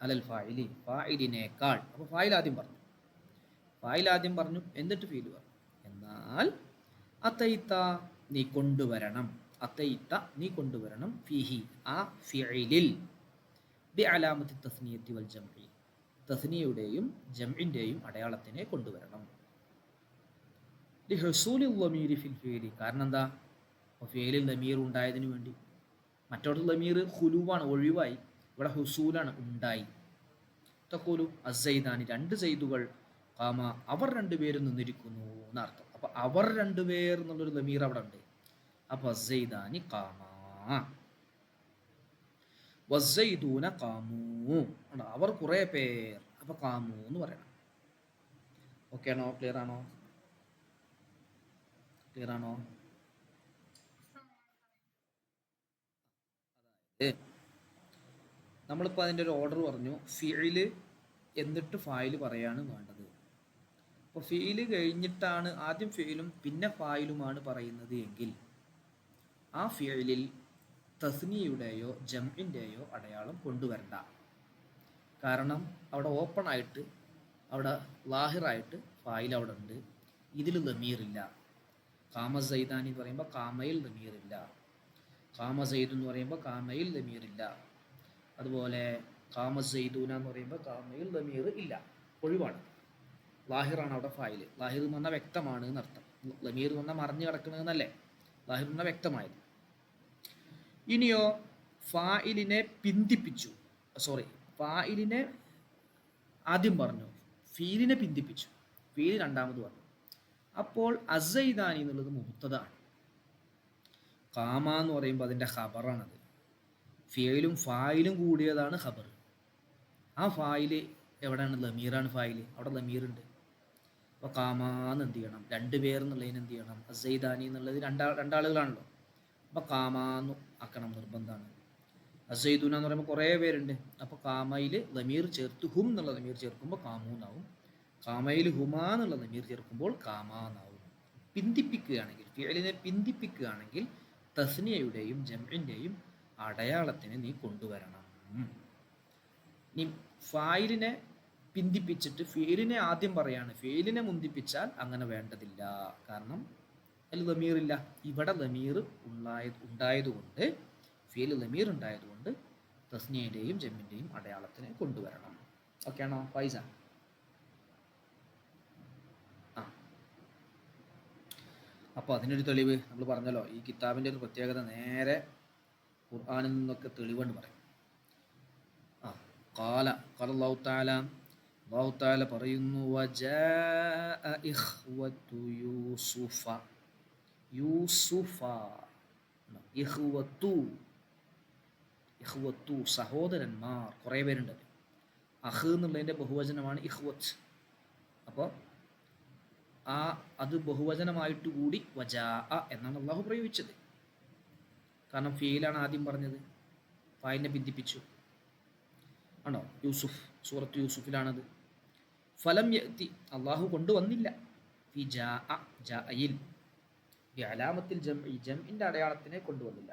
അലൽ ഫായിലി, ഫായിലിനേക്കാൾ. അപ്പോൾ ഫായിൽ ആദ്യം പറഞ്ഞു, ഫായിൽ ആദ്യം പറഞ്ഞു എന്നിട്ട് ഫീൽ പറഞ്ഞു. എന്നാൽ അതൈത്ത, നീ കൊണ്ടുവരണം, അതൈത്ത നീ കൊണ്ടുവരണം, ഫീഹി, ആ ഫിഇലിൽ, ബി അലാമത്തി തസ്നിയത്തി വൽ ജംഇ, തസ്നിയയുടെയും ജംഇൻ്റെയും അടയാളത്തിനെ കൊണ്ടുവരണം. ലിഹുസൂലി ലമീരി ഫിൽ ഫിഇലി, കാരണം എന്താ, അപ്പോൾ ഫിഇലിൽ ലമീർ ഉണ്ടായതിനു വേണ്ടി. മറ്റോടത്ത് ലമീർ ഖുലൂവാണ്, ഒഴിവായി. ഇവിടെ ഹുസൂലാണ്, ഉണ്ടായി. തഖൂലു അസൈദാനി, രണ്ട് സെയ്ദുകൾ, കാമ അവർ രണ്ടുപേരും നിന്നിരിക്കുന്നു എന്നർത്ഥം. അപ്പോൾ അവർ രണ്ടുപേർ എന്നുള്ളൊരു ലമീർ അവിടെ ഉണ്ട്. അപ്പോൾ അസൈദാനി കാമ, വസ്സൈദൂന കാമു, അവർ കുറേ പേർ, അപ്പോൾ കാമു എന്ന് പറയണം. ഓക്കെ ആണോ? ക്ലിയർ ആണോ? ക്ലിയർ ആണോ? നമ്മളിപ്പോൾ അതിൻ്റെ ഒരു ഓർഡർ പറഞ്ഞു, ഫിഇല് എന്നിട്ട് ഫായിൽ പറയാണ് വേണ്ടത്. അപ്പോൾ ഫിഇല് കഴിഞ്ഞിട്ടാണ് ആദ്യം ഫിഇലും പിന്നെ ഫായിലുമാണ് പറയുന്നത് എങ്കിൽ ആ ഫിഇലിൽ തസ്നിയയുടെയോ ജംഇൻ്റെയോ അടയാളം കൊണ്ടുവരണ്ട. കാരണം അവിടെ ഓപ്പൺ ആയിട്ട്, അവിടെ ലാഹിറായിട്ട് ഫായിൽ അവിടെ ഉണ്ട്. ഇതിൽ ലമീറില്ല. കാമ സൈദാനി എന്ന് പറയുമ്പോൾ കാമയിൽ ലമീറില്ല. കാമ സൈദ് എന്ന് പറയുമ്പോൾ കാമയിൽ ലമീറില്ല. അതുപോലെ കാമ സൈദൂന എന്ന് പറയുമ്പോൾ കാമയിൽ ലമീർ ഇല്ല, ഒഴിവാണ്. ലാഹിറാണ് അവിടെ ഫായിൽ. ലാഹിർ എന്ന് പറഞ്ഞാൽ വ്യക്തമാണ് എന്നർത്ഥം. ലമീർ എന്ന് പറഞ്ഞാൽ മറിഞ്ഞു കിടക്കണമെന്നല്ലേ, ലാഹിർ എന്ന് പറഞ്ഞാൽ വ്യക്തമായത്. ഇനിയോ ഫായിലിനെ പിന്തിപ്പിച്ചു, ഫായിലിനെ ആദ്യം പറഞ്ഞു, ഫീലിനെ പിന്തിപ്പിച്ചു, ഫീൽ രണ്ടാമത് പറഞ്ഞു. അപ്പോൾ അസൈദാനി എന്നുള്ളത് മുബ്തദാണ്. കാമ എന്ന് പറയുമ്പോൾ അതിൻ്റെ ഖബറാണത്. ഫിയലും ഫായിലും കൂടിയതാണ് ഖബർ. ആ ഫായില് എവിടെയാണ്? ലമീറാണ് ഫായിൽ, അവിടെ ലമീറുണ്ട്. അപ്പോൾ കാമാന്ന് എന്ത് ചെയ്യണം? രണ്ട് പേർ എന്നുള്ളതിന് എന്ത് ചെയ്യണം? അസൈദാനി എന്നുള്ളത് രണ്ടാളുകളാണല്ലോ. അപ്പോൾ കാമാന്ന് ആക്കണം, നിർബന്ധമാണ്. അസൈദൂന എന്ന് പറയുമ്പോൾ കുറേ പേരുണ്ട്. അപ്പോൾ കാമയിൽ ലമീർ ചേർത്ത് ഹും എന്നുള്ള ലമീർ ചേർക്കുമ്പോൾ കാമൂന്നാവും. കാമയിൽ ഹുമാ എന്നുള്ള ലമീർ ചേർക്കുമ്പോൾ കാമാന്നാവും. പിന്തിപ്പിക്കുകയാണെങ്കിൽ, ഫിഅലിനെ പിന്തിപ്പിക്കുകയാണെങ്കിൽ തസ്നിയയുടെയും ജംഇൻ്റെയും അടയാളത്തിന് നീ കൊണ്ടുവരണം. നീ ഫായിലിനെ പിന്തിപ്പിച്ചിട്ട് ഫീലിനെ ആദ്യം പറയാണ്, ഫീലിനെ മുന്തിപ്പിച്ചാൽ അങ്ങനെ വേണ്ടതില്ല. കാരണം അതിൽ ലമീറില്ല. ഇവിടെ ലമീർ ഉണ്ടായതുകൊണ്ട് ഫീൽ ലമീർ ഉണ്ടായതുകൊണ്ട് തസ്നിയയുടെയും ജമ്മിൻ്റെയും അടയാളത്തിനെ കൊണ്ടുവരണം. ഓക്കെ ആണോ ഫൈസ? ആ, അപ്പോൾ അതിനൊരു തെളിവ് നമ്മൾ പറഞ്ഞല്ലോ, ഈ കിതാബിൻ്റെ ഒരു പ്രത്യേകത നേരെ ഖുർആനിൽ നിന്നൊക്കെ തെളിവുണ്ട് പറയും. ആ, ഖാല അല്ലാഹു തആല, അല്ലാഹു തആല പറയുന്നു, വജാഅ ഇഖ്വതു യൂസുഫ, യൂസുഫ, ഇഖ്വത്തു സഹോദരന്മാർ കുറേ പേരുണ്ട്. അഹ് എന്നുള്ളതിൻ്റെ ബഹുവചനമാണ് ഇഖ്വത്ത്. അപ്പോൾ അത് ബഹുവചനമായിട്ട് കൂടി വജാ എന്നാണ് അള്ളാഹു പ്രയോഗിച്ചത്. കാരണം ഫീലാണ് ആദ്യം പറഞ്ഞത്, ഫായിലിനെ ബന്ധിപ്പിച്ചു. ആണോ? യൂസുഫ്, സൂറത്ത് യൂസുഫിലാണത്. ഫലം യഅതി, അള്ളാഹു കൊണ്ടുവന്നില്ല. ഫി ജാഅയിൽ ബിഅലാമത്തിൽ ജംഇ, ജംഇൻ്റെ അടയാളത്തിനെ കൊണ്ടുവന്നില്ല.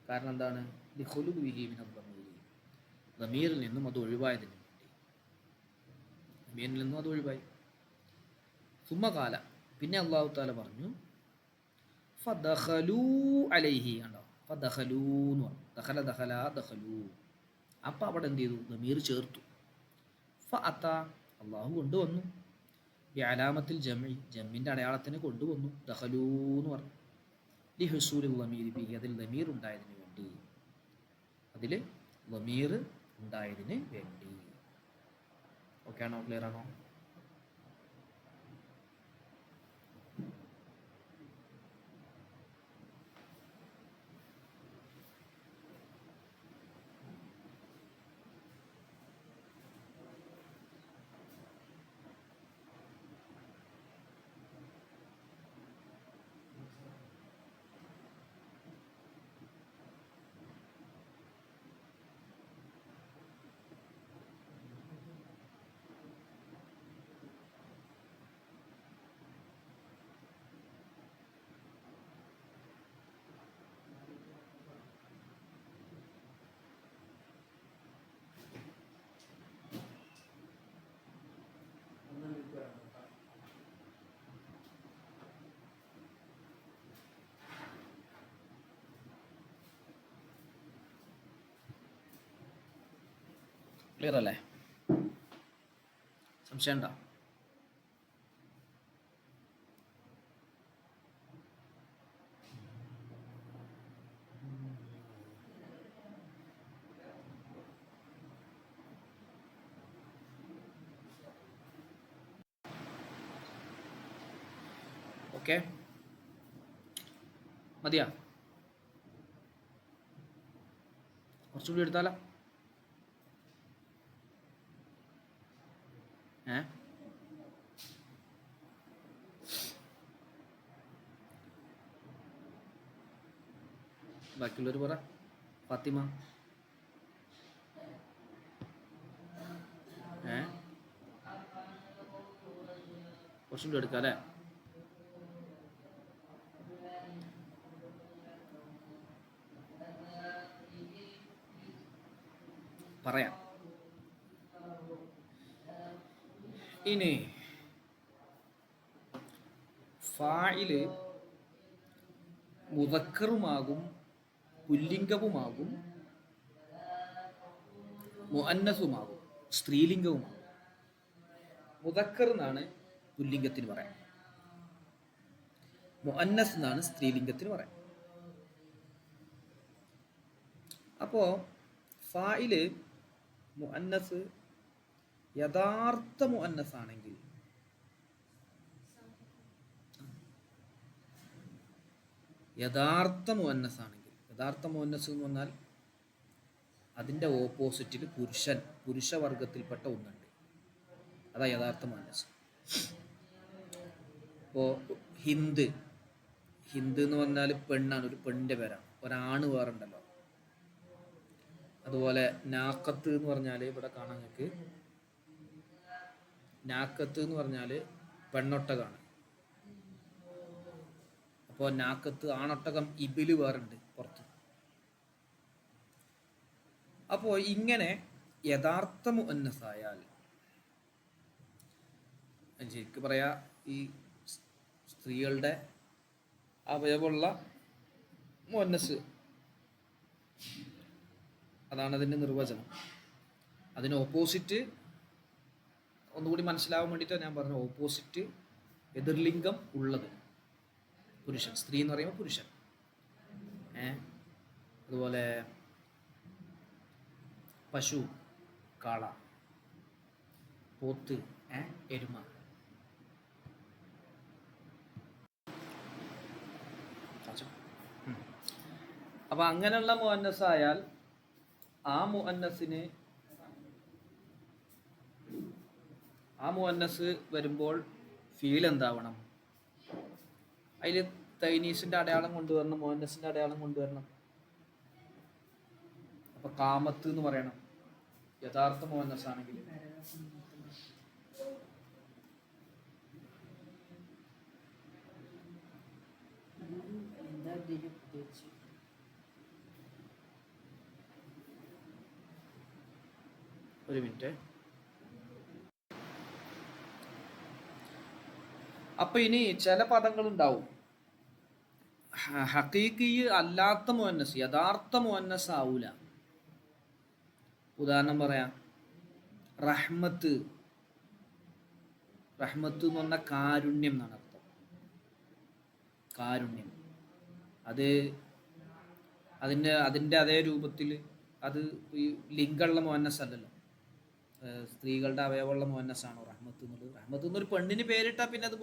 കാരണം എന്താണ്? ലിഖുലുബിഹി മിനൽ ദമീരി, ദമീറിൽ നിന്നും അത് ഒഴിവായതിന് വേണ്ടി. ദമീറിൽ നിന്നും അത് ഒഴിവായി. സുമ്മ ഖാല, പിന്നെ അല്ലാഹു തആല പറഞ്ഞു, ഫദഖലൂ അലൈഹി, കണ്ടോ? ഫദഖലൂ എന്ന് പറഞ്ഞു. ദഖല ദഖല ദഖലൂ. അപ്പം അവിടെ എന്ത് ചെയ്തു? ദമീർ ചേർത്തു. ഫഅത, അള്ളാഹു കൊണ്ടുവന്നു. ബിഅലാമത്തിൽ ജംഇ, ജമ്മിൻ്റെ അടയാളത്തിന് കൊണ്ടുവന്നു. ദഖലൂ എന്ന് പറഞ്ഞു. ലിഹുസൂലിൽ ദമീരി ബിഹി, അതിൽ ദമീർ ഉണ്ടായതിന് വേണ്ടി. അതിൽ ദമീർ ഉണ്ടായതിന് വേണ്ടി. ഓക്കെ ആണോ? ക്ലിയർ ആണോ? ക്ലിയർ അല്ലേ? സംശയം ഉണ്ടോ? ഓക്കെ, മതിയാ? കുറച്ചുകൂടി എടുത്താലോ? ബാക്കിയുള്ളവർ പറ. ഫാത്തിമ, കുറച്ചുകൂടി എടുക്കാം അല്ലേ? പറയാം. ഇനി ഫായില് മുദക്കറുമാകും പുല്ലിംഗവുമാകും മുഅന്നസുമാകും സ്ത്രീലിംഗവുമാകും. മുദക്കർ എന്നാണ് പുല്ലിംഗത്തിന് പറയാം, മുഅന്നസ് എന്നാണ് സ്ത്രീലിംഗത്തിന് പറയാം. അപ്പോൾ ഫായില് മുഅന്നസ് യഥാർത്ഥ മുഅന്നസ് ആണെങ്കിൽ, യഥാർത്ഥ മുഅന്നസ് എന്ന് പറഞ്ഞാൽ അതിൻ്റെ ഓപ്പോസിറ്റിൽ പുരുഷവർഗത്തിൽപ്പെട്ട ഒന്നുണ്ട്, അതാ യഥാർത്ഥ മുഅന്നസ്. ഇപ്പോൾ ഹിന്ദ് എന്ന് പറഞ്ഞാൽ പെണ്ണാണ്, ഒരു പെണ്ണിൻ്റെ പേരാണ്. ഒരാണ് വേറുണ്ടല്ലോ. അതുപോലെ നാക്കത്ത് എന്ന് പറഞ്ഞാൽ ഇവിടെ കാണാൻ നിങ്ങൾക്ക്, നാക്കത്ത് എന്ന് പറഞ്ഞാൽ പെണ്ണൊട്ടകാണ്. അപ്പോൾ നാക്കത്ത് ആണൊട്ടകം, ഇബില് വേറുണ്ട് പുറത്ത്. അപ്പോൾ ഇങ്ങനെ യഥാർത്ഥ മുഅന്നസായാൽ, ശരിക്കും പറയാ ഈ സ്ത്രീകളുടെ അവയവമുള്ള മുഅന്നസ്. അതാണ് അതിൻ്റെ നിർവചനം. അതിന് ഓപ്പോസിറ്റ് ഒന്നുകൂടി മനസ്സിലാവാൻ വേണ്ടിയിട്ടാണ് ഞാൻ പറഞ്ഞത്. ഓപ്പോസിറ്റ് എതിർലിംഗം ഉള്ളത് പുരുഷൻ, സ്ത്രീ എന്ന് പറയുമ്പോൾ പുരുഷൻ. അതുപോലെ പശു, കാള, പോത്ത്, എരുമ. അപ്പം അങ്ങനെയുള്ള മുഅന്നസായാൽ ആ മുഅന്നസ് വരുമ്പോൾ ഫീൽ എന്താവണം? അതിൽ തൈനീസിൻ്റെ അടയാളം കൊണ്ടുവരണം, മുഅന്നസിൻ്റെ അടയാളം കൊണ്ടുവരണം. അപ്പം കാമത്ത് എന്ന് പറയണം യഥാർത്ഥ മുഅന്നസാണെങ്കിൽ. ഒരു മിനിറ്റ്. അപ്പൊ ഇനി ചില പദങ്ങൾ ഉണ്ടാവും ഹഖീഖി അല്ലാത്ത മുഅന്നസ്, യഥാർത്ഥ മുഅന്നസ് ആവൂല. ഉദാഹരണം പറയാം, റഹ്മത്ത്. റഹ്മത്ത് എന്ന് പറഞ്ഞാൽ കാരുണ്യം എന്നാണ് അർത്ഥം. കാരുണ്യം. അത് അതിൻ്റെ അതേ രൂപത്തിൽ അത് ഈ ലിംഗമുള്ള മുഅന്നസ് അല്ലല്ലോ, സ്ത്രീകളുടെ അവയവമുള്ള മുഅന്നസാണോ റഹ്മത്ത് എന്നുള്ളത്? റഹ്മത്ത് എന്നൊരു പെണ്ണിന് പേരിട്ടാൽ പിന്നെ അത്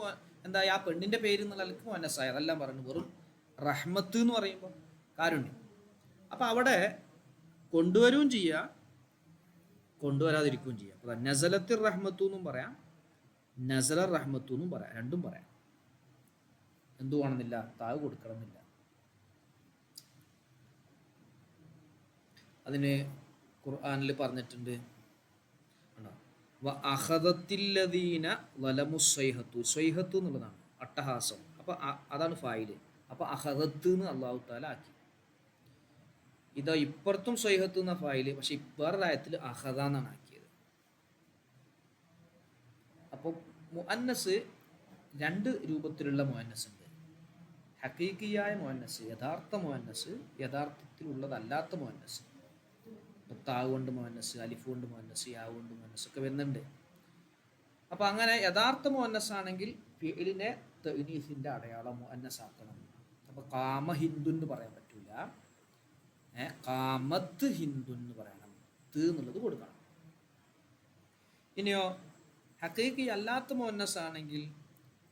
എന്താ ആ പെണ്ണിൻ്റെ പേര് എന്നുള്ള നിലക്ക് മുഅന്നസായി. അതെല്ലാം പറഞ്ഞു. വെറും റഹ്മത്ത് എന്ന് പറയുമ്പോൾ കാരുണ്യം. അപ്പം അവിടെ കൊണ്ടുവരുകയും ചെയ്യുക, കൊണ്ടുവരാതിരിക്കുകയും ചെയ്യുക. അപ്പോൾ നസലത്തിൽ റഹ്മത്തു എന്നും പറയാം, നസല റഹ്മത്തു എന്നും പറയാം, രണ്ടും പറയാം. എന്തു വേണമെന്നില്ല, താവ് കൊടുക്കണമെന്നില്ല. അതിന് ഖുർആനിൽ പറഞ്ഞിട്ടുണ്ട്, സ്വൈഹത്ത് എന്നുള്ളതാണ് അട്ടഹാസം. അപ്പം അതാണ് ഫായില്. അപ്പം അഹദത്ത് എന്ന് അള്ളാഹു താല ആക്കി. ഇതാ ഇപ്പുറത്തും സ്വൈഹത്ത് എന്ന ഫായില്, പക്ഷെ വേറൊരു ആയത്തിൽ അഹദ എന്നാണ് ആക്കിയത്. അപ്പോൾ മുഅന്നസ് രണ്ട് രൂപത്തിലുള്ള മുഅന്നസ് ഉണ്ട്. ഹഖീഖിയായ മുഅന്നസ്, യഥാർത്ഥ മുഅന്നസ്, യഥാർത്ഥത്തിലുള്ളതല്ലാത്ത മുഅന്നസ്. താവ് കൊണ്ട് മുഅന്നസ്, അലിഫ് കൊണ്ട് മുഅന്നസ്, യാവ് കൊണ്ട് മുഅന്നസ് ഒക്കെ വരുന്നുണ്ട്. അപ്പം അങ്ങനെ യഥാർത്ഥ മുഅന്നസ് ആണെങ്കിൽ ഫിഇലിനെ തഅനീസിൻ്റെ അടയാളം മുഅന്നസ് ആക്കണം. അപ്പോൾ കാമ ഹിന്ദു എന്ന് പറയാൻ പറ്റൂല, കാമത്ത് ഹിന്ദു എന്ന് പറയണം. ത് എന്നുള്ളത് കൊടുക്കണം. ഇനിയോ ഹഖീഖി അല്ലാത്ത മുഅന്നസ് ആണെങ്കിൽ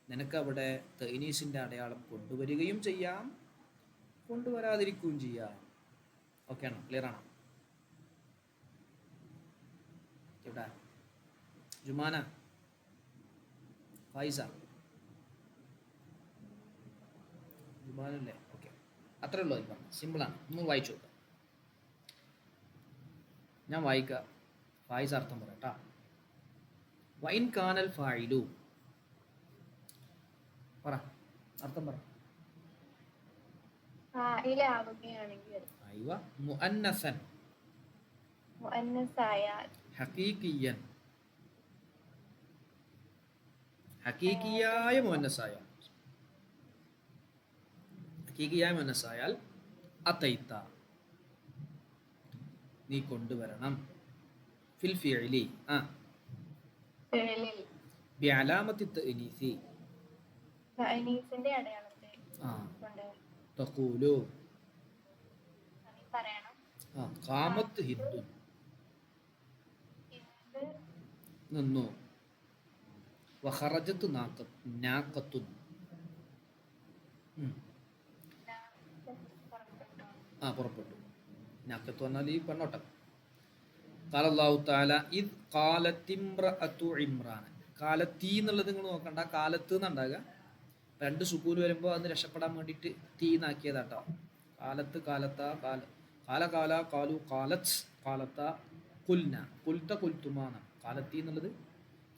നിനക്കവിടെ തഅനീസിൻ്റെ അടയാളം കൊണ്ടുവരികയും ചെയ്യാം, കൊണ്ടുവരാതിരിക്കുകയും ചെയ്യാം. ഓക്കെ ആണോ? ക്ലിയർ ആണോ? എവിടെ ജുമാന, ഫൈസ, ജുമാനല്ലേ? ഓക്കെ, അത്രേ ഉള്ളൂ. അത് പറഞ്ഞു, സിമ്പിളാണ്. ഒന്ന് വായിച്ചു നോക്കാം. ഞാൻ വായിക്കാം, ഫായിസ അർത്ഥം പറയട്ടാ. വൈൻ കാനൽ ഫായിലു, പറ അർത്ഥം പറ. മുഅന്നസൻ, ഹഖീഖിയൻ, ഹഖീഖിയായ മുഅന്നസായാൽ, ഹഖീഖിയായ മുഅന്നസായാൽ അതൈത, നീ കൊണ്ടുവരണം. ഫിൽ ഫിഇലി, ബിഅലാമത്തി തഅനീസി, തഅനീസിന്റെ അടയാളത്തെ തഖൂലു, പറയണം. ഖാമത്ത് ഹിന്ദു, നിന്നു. വഖറജത്ത് നാഖത്തുൻ, പുറപ്പെട്ടു. നാഖത്ത് പറഞ്ഞാൽ ഈ പെണ്ണോട്ടം. ഖാല അല്ലാഹു തആല ഇദ് ഖാലത്ത് ഇംറഅതു ഇമ്രാൻ. കാലത്തീ എന്നുള്ളത് നിങ്ങൾ നോക്കണ്ട, കാലത്ത് എന്നുണ്ടാകുക. രണ്ട് സുക്കൂൻ വരുമ്പോൾ അന്ന് രക്ഷപ്പെടാൻ വേണ്ടിയിട്ട് തീന്നാക്കിയതാട്ടോ. കാലത്ത്, കാലത്ത, കാല കാല കാലു കാലത്ത്, കാലത്ത കുൽന, കുൽത്ത കുൽത്തുമാണ്. കാലത്തി എന്നുള്ളത്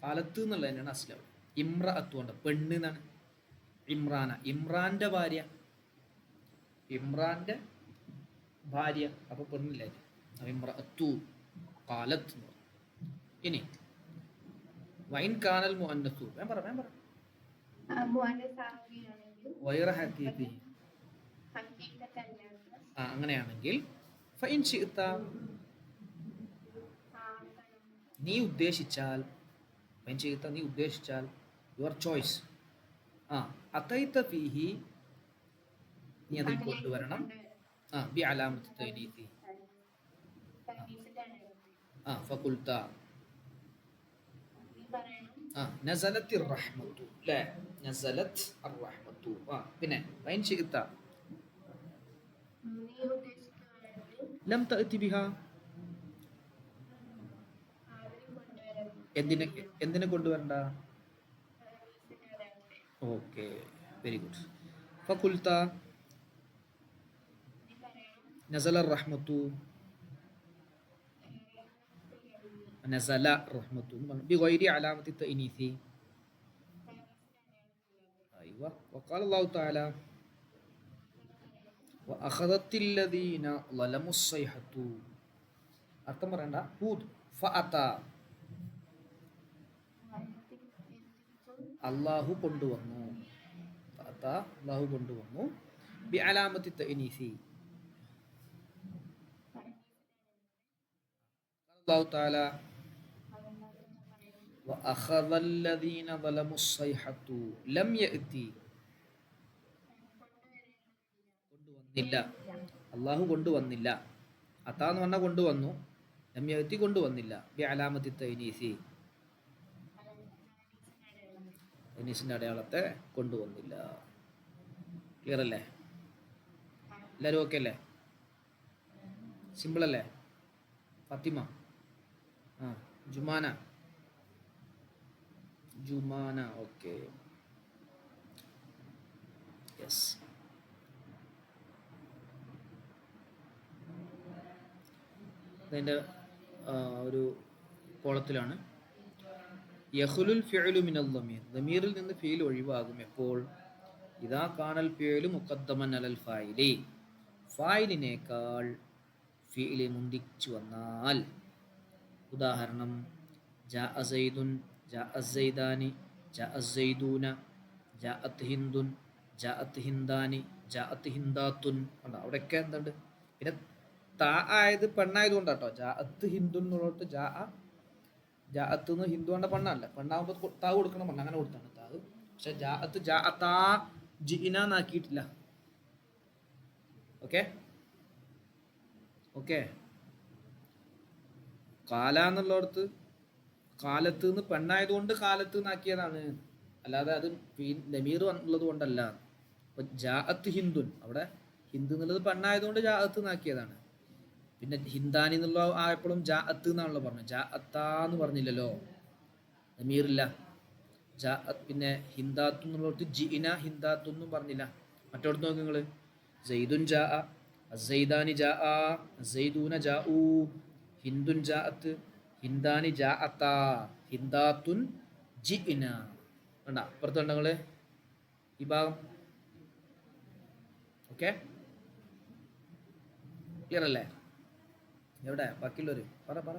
കാലത്ത് എന്നുള്ളത് തന്നെയാണ് അസ്ലം. ഇമ്ര അത്തുകൊണ്ട് പെണ്ണ് എന്നാണ്. ഇമ്രാന, ഇമ്രാന്റെ ഭാര്യ, ഇമ്രാന്റെ ഭാര്യ, അപ്പൊ പെണ്ണില്ലേ? ഇമ്ര അത്തു കാലത്ത്. ഇനി വൈൻ കാനൽ മുഅന്നസു, ഞാൻ പറ മുഅന്നസ് ആവുകയാണെങ്കിൽ വൈറ ഹക്കീക്കി അങ്ങനെയാണെങ്കിൽ ഫൈൻ ഷിഇത നീ ഉദ്ദേശിച്ചാൽ ഫൈൻ ഷിഇത നീ ഉദ്ദേശിച്ചാൽ യുവർ ചോയ്സ് അതൈത ഫീഹി നീ അതിൽ കൊണ്ടുവരണം ബി അലാമത്തി തൈനീതി ഫഖുൽത നസലത്തി റഹ്മത്തു ല നസലത്ത് അർറഹ്മത്തു പിന്നെ ഫൈൻ ഷിഇത ലം തഅതി ബിഹാ എന്തിനെ കൊണ്ടുവരണ്ട okay very good ഫഖുൽത നസല Rahmath നസല Rahmath ബിഗൈരി അലാമത്തി തഅനീസി അയ്വ വഖാല അല്ലാഹു തആല വഅഖദത്തിൽ ലദീന ളലമുസ് സൈഹത്തു അർത്ഥം പറയണ്ട ഹൂദ് ഫഅത അല്ലാഹു കൊണ്ടുവന്നു ഫഅത അല്ലാഹു കൊണ്ടുവന്നു ബി അലാമത്തി തഅനീസി അല്ലാഹു തആല وأخذ الذين ظلموا الصيحة لم يأتي കൊണ്ടുവന്നില്ല അള്ളാഹു കൊണ്ടുവന്നില്ല അത്താന്ന് പറഞ്ഞാൽ കൊണ്ടുവന്നു ലം യഅതി കൊണ്ടുവന്നില്ല ബി അലാമത്തി തൈനീസി തൈനീസിന്റെ അടയാളത്തെ കൊണ്ടുവന്നില്ല ക്ലിയർ അല്ലേ എല്ലാവരും ഓക്കെ അല്ലേ സിമ്പിൾ അല്ലേ ഫാത്തിമ ജുമാന ജുമാന ഓക്കെ യെസ് അതിൻ്റെ ഒരു കോളത്തിലാണ് യഖ്ലുൽ ഫിഅലു മിനൽ ദമീർ ദമീറിൽ നിന്ന് ഫീൽ ഒഴിവാകും എപ്പോൾ ഇദാ കാനൽ ഫിഅലു മുഖദ്ദമൻ അലൽ ഫായിലി ഫായിലിനേക്കാൾ ഫീല് മുന്തിച്ചു വന്നാൽ ഉദാഹരണം ജാഅ സൈദുൻ ജാഅ സൈദാനി ജാഅ സൈദൂന ജാഅത് ഹിന്ദുൻ ജാഅത് ഹിന്ദാനി ജാഅത് ഹിന്ദാത്തുൻ ഉണ്ട് അവിടെയൊക്കെ എന്തുണ്ട് പിന്നെ താ ആയത് പെണ്ണായതുകൊണ്ടാട്ടോ ജാഅത്ത് ഹിന്ദുൻ എന്നുള്ളടത്ത് ജാഅത്ത് എന്ന് ഹിന്ദു കൊണ്ട് പെണ്ണല്ല പെണ്ണാകുമ്പോൾ താ കൊടുക്കണം പെണ്ണ് അങ്ങനെ കൊടുത്താണ് താത് പക്ഷെ ജാഅത്ത് ജാഅത്താ ജിഇന എന്നാക്കിയിട്ടില്ല ഓക്കെ ഓക്കെ കാല എന്നുള്ളടത്ത് കാലത്ത് നിന്ന് പെണ്ണായതുകൊണ്ട് കാലത്ത് നിന്നാക്കിയതാണ് അല്ലാതെ അത് ലമീർ ഉള്ളത് കൊണ്ടല്ല അപ്പൊ ജാഅത്ത് ഹിന്ദുൻ അവിടെ ഹിന്ദു എന്നുള്ളത് പെണ്ണായതുകൊണ്ട് ജാഅത്ത് നിന്നാക്കിയതാണ് പിന്നെ ഹിന്ദാനി എന്നുള്ള ആയപ്പോഴും ജാഅത്ത് എന്നാണല്ലോ പറഞ്ഞത് ജാഅത്താന്ന് പറഞ്ഞില്ലല്ലോ ലമീറില്ല പിന്നെ ഹിന്ദാത്തു എന്നുള്ളടത്ത് ജിഇന ഹിന്ദാത്തൊന്നും പറഞ്ഞില്ല മറ്റോടത്ത് നോക്ക് നിങ്ങൾ സൈദുൻ ജാഅ അസൈദാനി ജാഅ അസൈദൂന ജാഊ ഹിന്ദുൻ ജാഅത്ത് ഹിന്ദാനി ജാഅത്ത ഹിന്ദാത്തുൻ ജിഇന കണ്ട അപ്പുറത്ത് കണ്ടങ്ങൾ ഈ ഭാഗം ഓക്കെ ക്ലിയർ അല്ലേ എവിടെ ബാക്കിയുള്ളവര് പറ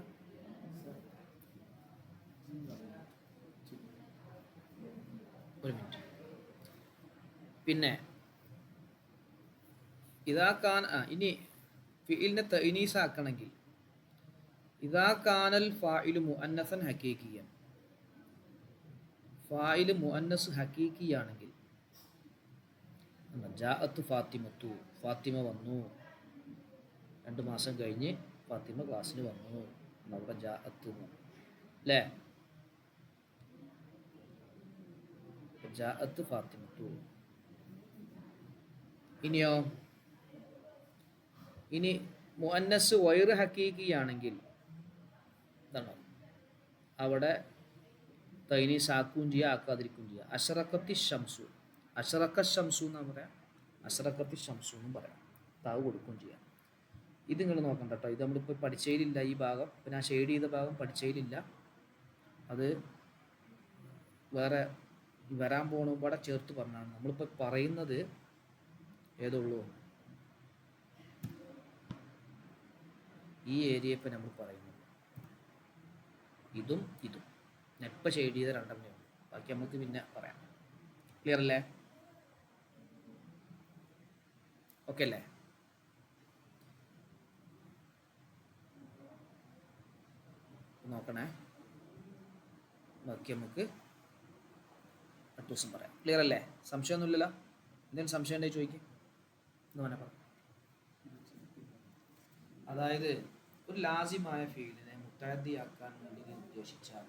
ഒരു മിനിറ്റ് പിന്നെ ഇതാക്കാൻ ഇനി ഫിഇലിനെ തഅനീസ് ആക്കണമെങ്കിൽ ഇദാ കാനൽ ഫാഇലു മുഅന്നസൻ ഹഖീഖിയൻ ഫാഇൽ മുഅന്നസ് ഹഖീഖിയാണെങ്കിൽ ജാഅത്ത് ഫാത്തിമത്തു ഫാത്തിമ വന്നു 2 മാസം കഴിഞ്ഞ് ഫാത്തിമ ക്ലാസ്സിന് വന്നു അവിടെ ജാഅത്ത് അല്ലേ ജാഅത്ത് ഫാത്തിമത്തു ഇനിയോ ഇനി മുഅന്നസ് വൈറ് ഹഖീഖിയാണെങ്കിൽ എന്താണ് അവിടെ തൈനീസ് ആക്കുകയും ചെയ്യുക ആക്കാതിരിക്കുകയും ചെയ്യുക അഷറക്കത്തി ഷംസു അഷറക്ക ഷംസു എന്നാ പറയാം അഷറക്കത്തി ഷംസു എന്നും പറയാം താവ് കൊടുക്കുകയും ചെയ്യാം ഇത് നിങ്ങൾ നോക്കണ്ട കേട്ടോ ഇത് നമ്മളിപ്പോൾ പഠിച്ചതിലില്ല ഈ ഭാഗം പിന്നെ ആ ഷെയ്ഡ് ചെയ്ത ഭാഗം പഠിച്ചതിലില്ല അത് വേറെ വരാൻ പോകണപാടെ ചേർത്ത് പറഞ്ഞാണ് നമ്മളിപ്പോൾ പറയുന്നത് ഏതുള്ളൂ ഈ ഏരിയ ഇപ്പം നമ്മൾ പറയുന്നത് ഇതും എപ്പോൾ ഷെയ്ഡ് ചെയ്ത രണ്ടെണ്ണേ ഉള്ളൂ ബാക്കി നമുക്ക് പിന്നെ പറയാം ക്ലിയർ അല്ലേ ഓക്കെ അല്ലേ? നോക്കണേ, ബാക്കി നമുക്ക് അടുത്ത ദിവസം പറയാം. ക്ലിയർ അല്ലേ? സംശയമൊന്നുമില്ലല്ലോ? എന്തെങ്കിലും സംശയം ഉണ്ടെങ്കിൽ ചോദിക്കും. എന്ന് പറ. അതായത് ഒരു ലാസിമായ ഫീലിനെ മുത്തഅദ്ദിയാക്കാൻ വേണ്ടി ഉദ്ദേശിച്ചാൽ